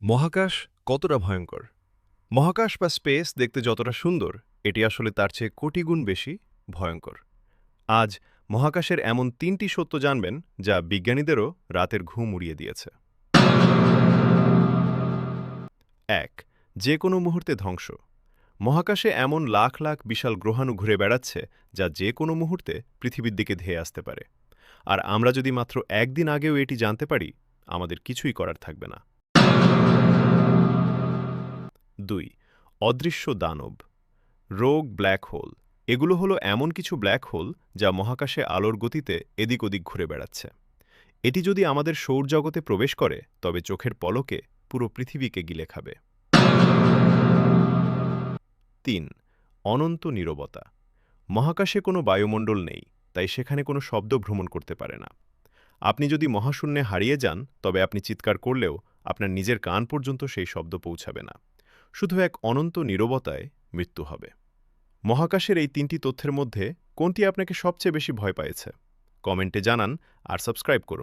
মহাকাশ কতটা ভয়ঙ্কর? মহাকাশ বা স্পেস দেখতে যতটা সুন্দর, এটি আসলে তার চেয়ে কোটি গুণ বেশি ভয়ঙ্কর। আজ মহাকাশের এমন ৩টি সত্য জানবেন, যা বিজ্ঞানীদেরও রাতের ঘুম উড়িয়ে দিয়েছে। ১. যে কোনো মুহূর্তে ধ্বংস। মহাকাশে এমন লাখ লাখ বিশাল গ্রহাণু ঘুরে বেড়াচ্ছে, যা যে কোনো মুহূর্তে পৃথিবীর দিকে ধেয়ে আসতে পারে। আর আমরা যদি মাত্র একদিন আগেও এটি জানতে পারি, আমাদের কিছুই করার থাকবে না। ২. অদৃশ্য দানব। রোগ ব্ল্যাক হোল। এগুলো হলো এমন কিছু ব্ল্যাক হোল যা মহাকাশে আলোর গতিতে এদিক ওদিক ঘুরে বেড়াচ্ছে। এটি যদি আমাদের সৌরজগতে প্রবেশ করে, তবে চোখের পলকে পুরো পৃথিবীকে গিলে খাবে। ৩. অনন্ত নীরবতা। মহাকাশে কোনো বায়ুমণ্ডল নেই, তাই সেখানে কোনো শব্দ ভ্রমণ করতে পারে না। আপনি যদি মহাশূন্যে হারিয়ে যান, তবে আপনি চিৎকার করলেও আপনার নিজের কান পর্যন্ত সেই শব্দ পৌঁছাবে না। শুধু এক অনন্ত নীরবতায় মৃত্যু হবে। মহাকাশের এই ৩টি তথ্যের মধ্যে কোনটি আপনাকে সবচেয়ে বেশি ভয় পাইয়েছে? কমেন্টে জানান আর সাবস্ক্রাইব করুন।